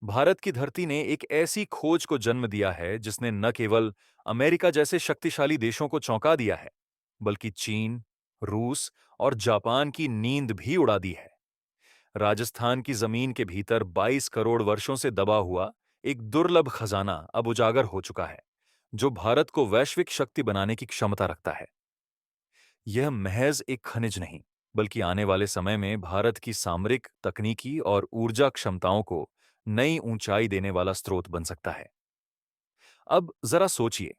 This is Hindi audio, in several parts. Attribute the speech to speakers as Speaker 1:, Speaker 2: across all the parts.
Speaker 1: भारत की धरती ने एक ऐसी खोज को जन्म दिया है जिसने न केवल अमेरिका जैसे शक्तिशाली देशों को चौंका दिया है, बल्कि चीन, रूस और जापान की नींद भी उड़ा दी है। राजस्थान की जमीन के भीतर 22 करोड़ वर्षों से दबा हुआ एक दुर्लभ खजाना अब उजागर हो चुका है, जो भारत को वैश्विक शक्ति बनाने की क्षमता रखता है। यह महज एक खनिज नहीं, बल्कि आने वाले समय में भारत की सामरिक, तकनीकी और ऊर्जा क्षमताओं को नई ऊंचाई देने वाला स्रोत बन सकता है। अब जरा सोचिए,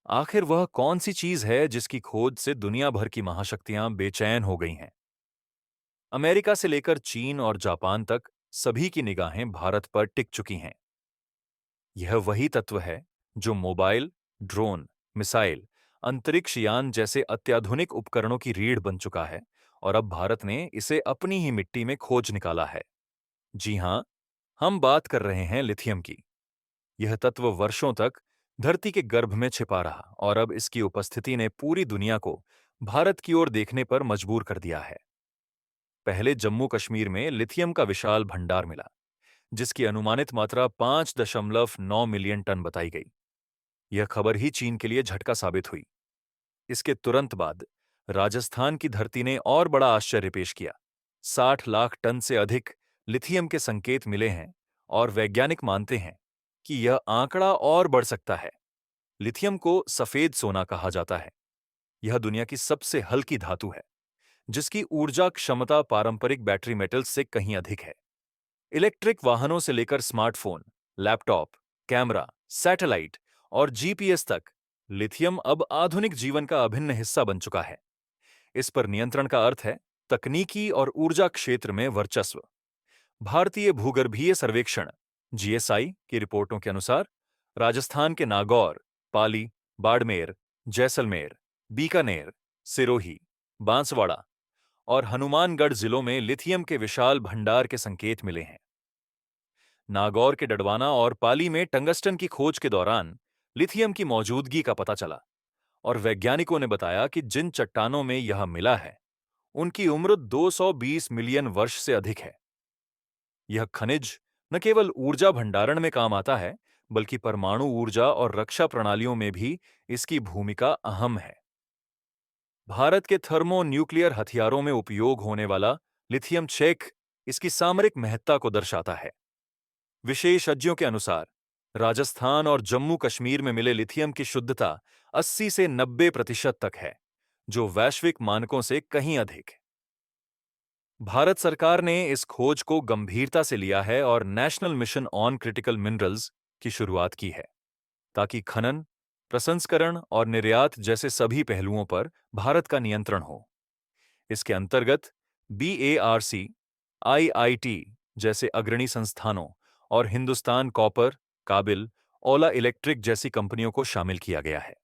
Speaker 1: आखिर वह कौन सी चीज है जिसकी खोज से दुनिया भर की महाशक्तियां बेचैन हो गई हैं? अमेरिका से लेकर चीन और जापान तक सभी की निगाहें भारत पर टिक चुकी हैं। यह वही तत्व है जो मोबाइल, ड्रोन, मिसाइल, अंतरिक्ष यान जैसे अत्याधुनिक उपकरणों की रीढ़ बन चुका है, और अब भारत ने इसे अपनी ही मिट्टी में खोज निकाला है। जी हां, हम बात कर रहे हैं लिथियम की। यह तत्व वर्षों तक धरती के गर्भ में छिपा रहा, और अब इसकी उपस्थिति ने पूरी दुनिया को भारत की ओर देखने पर मजबूर कर दिया है। पहले जम्मू कश्मीर में लिथियम का विशाल भंडार मिला, जिसकी अनुमानित मात्रा 5.9 मिलियन टन बताई गई। यह खबर ही चीन के लिए झटका साबित हुई। इसके तुरंत बाद राजस्थान की धरती ने और बड़ा आश्चर्य पेश किया। 60 लाख टन से अधिक लिथियम के संकेत मिले हैं, और वैज्ञानिक मानते हैं कि यह आंकड़ा और बढ़ सकता है। लिथियम को सफेद सोना कहा जाता है। यह दुनिया की सबसे हल्की धातु है, जिसकी ऊर्जा क्षमता पारंपरिक बैटरी मेटल्स से कहीं अधिक है। इलेक्ट्रिक वाहनों से लेकर स्मार्टफोन, लैपटॉप, कैमरा, सैटेलाइट और जीपीएस तक लिथियम अब आधुनिक जीवन का अभिन्न हिस्सा बन चुका है। इस पर नियंत्रण का अर्थ है तकनीकी और ऊर्जा क्षेत्र में वर्चस्व। भारतीय भूगर्भीय सर्वेक्षण जीएसआई की रिपोर्टों के अनुसार राजस्थान के नागौर, पाली, बाड़मेर, जैसलमेर, बीकानेर, सिरोही, बांसवाड़ा और हनुमानगढ़ जिलों में लिथियम के विशाल भंडार के संकेत मिले हैं। नागौर के डडवाना और पाली में टंगस्टन की खोज के दौरान लिथियम की मौजूदगी का पता चला, और वैज्ञानिकों ने बताया कि जिन चट्टानों में यह मिला है, उनकी उम्र 220 मिलियन वर्ष से अधिक है। यह खनिज न केवल ऊर्जा भंडारण में काम आता है, बल्कि परमाणु ऊर्जा और रक्षा प्रणालियों में भी इसकी भूमिका अहम है। भारत के थर्मो न्यूक्लियर हथियारों में उपयोग होने वाला लिथियम छेक इसकी सामरिक महत्ता को दर्शाता है। विशेषज्ञों के अनुसार राजस्थान और जम्मू कश्मीर में मिले लिथियम की शुद्धता 80 से 90% तक है, जो वैश्विक मानकों से कहीं अधिक है। भारत सरकार ने इस खोज को गंभीरता से लिया है और national mission on critical minerals की शुरुआत की है, ताकि खनन, प्रसंस्करण और निर्यात जैसे सभी पहलुओं पर भारत का नियंत्रण हो। इसके अंतर्गत बीएआरसी, आईआईटी जैसे अग्रणी संस्थानों और हिंदुस्तान कॉपर, काबिल, ओला इलेक्ट्रिक जैसी कंपनियों को शामिल किया गया है।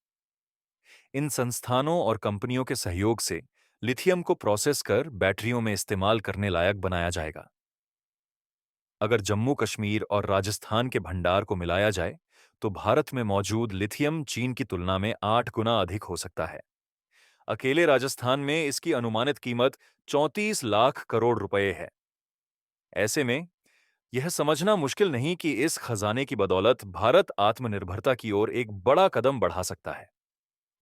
Speaker 1: इन संस्थानों और कंपनियों के सहयोग से लिथियम को प्रोसेस कर बैटरियों में इस्तेमाल करने लायक बनाया जाएगा। अगर जम्मू कश्मीर और राजस्थान के भंडार को मिलाया जाए, तो भारत में मौजूद लिथियम चीन की तुलना में 8 गुना अधिक हो सकता है। अकेले राजस्थान में इसकी अनुमानित कीमत 34 लाख करोड़ रुपए है। ऐसे में यह समझना मुश्किल नहीं कि इस खजाने की बदौलत भारत आत्मनिर्भरता की ओर एक बड़ा कदम बढ़ा सकता है।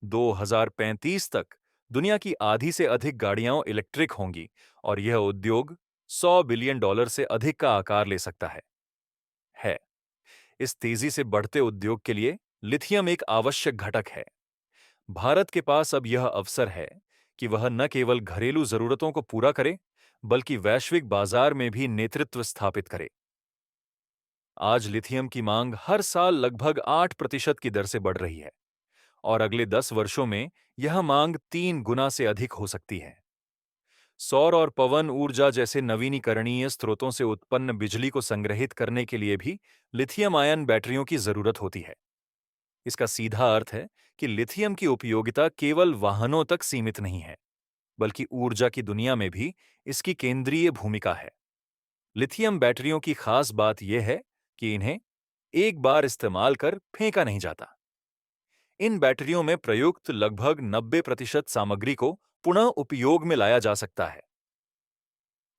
Speaker 1: 2035 तक दुनिया की आधी से अधिक गाड़ियां इलेक्ट्रिक होंगी, और यह उद्योग $100 बिलियन से अधिक का आकार ले सकता है। इस तेजी से बढ़ते उद्योग के लिए लिथियम एक आवश्यक घटक है। भारत के पास अब यह अवसर है कि वह न केवल घरेलू जरूरतों को पूरा करे, बल्कि वैश्विक बाजार में भी नेतृत्व स्थापित करे। आज लिथियम की मांग हर साल लगभग 8% की दर से बढ़ रही है, और अगले 10 वर्षों में यह मांग 3 गुना से अधिक हो सकती है। सौर और पवन ऊर्जा जैसे नवीनीकरणीय स्रोतों से उत्पन्न बिजली को संग्रहित करने के लिए भी लिथियम आयन बैटरियों की जरूरत होती है। इसका सीधा अर्थ है कि लिथियम की उपयोगिता केवल वाहनों तक सीमित नहीं है, बल्कि ऊर्जा की दुनिया में भी इसकी केंद्रीय भूमिका है। लिथियम बैटरियों की खास बात यह है कि इन्हें एक बार इस्तेमाल कर फेंका नहीं जाता। इन बैटरियों में प्रयुक्त लगभग 90% सामग्री को पुनः उपयोग में लाया जा सकता है।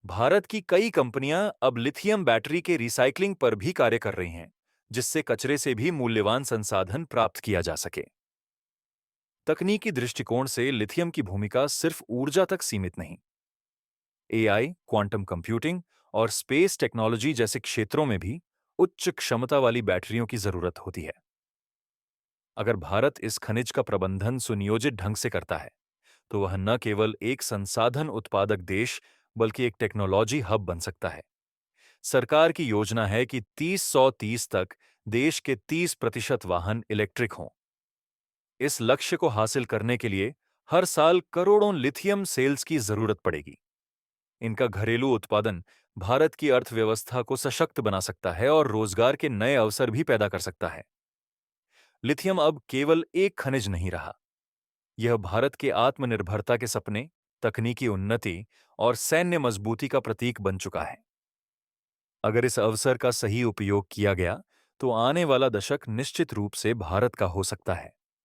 Speaker 1: भारत की कई कंपनियां अब लिथियम बैटरी के रिसाइकलिंग पर भी कार्य कर रही हैं, जिससे कचरे से भी मूल्यवान संसाधन प्राप्त किया जा सके। तकनीकी दृष्टिकोण से लिथियम की भूमिका सिर्फ ऊर्जा तक सीमित नहीं। एआई, क्वांटम कंप्यूटिंग और स्पेस टेक्नोलॉजी जैसे क्षेत्रों में भी उच्च क्षमता वाली बैटरियों की जरूरत होती है। अगर भारत इस खनिज का प्रबंधन सुनियोजित ढंग से करता है, तो वह न केवल एक संसाधन उत्पादक देश, बल्कि एक टेक्नोलॉजी हब बन सकता है। सरकार की योजना है कि 30-130 तक देश के 30% वाहन इलेक्ट्रिक हों। इस लक्ष्य को हासिल करने के लिए हर साल करोड़ों लिथियम सेल्स की जरूरत पड़ेगी। इनका घरेलू उत्पादन भारत की अर्थव्यवस्था को सशक्त बना सकता है और रोजगार के नए अवसर भी पैदा कर सकता है। लिथियम अब केवल एक खनिज नहीं रहा, यह भारत के आत्मनिर्भरता के सपने, तकनीकी उन्नति और सैन्य मजबूती का प्रतीक बन चुका है। अगर इस अवसर का सही उपयोग किया गया, तो आने वाला दशक निश्चित रूप से भारत का हो सकता है।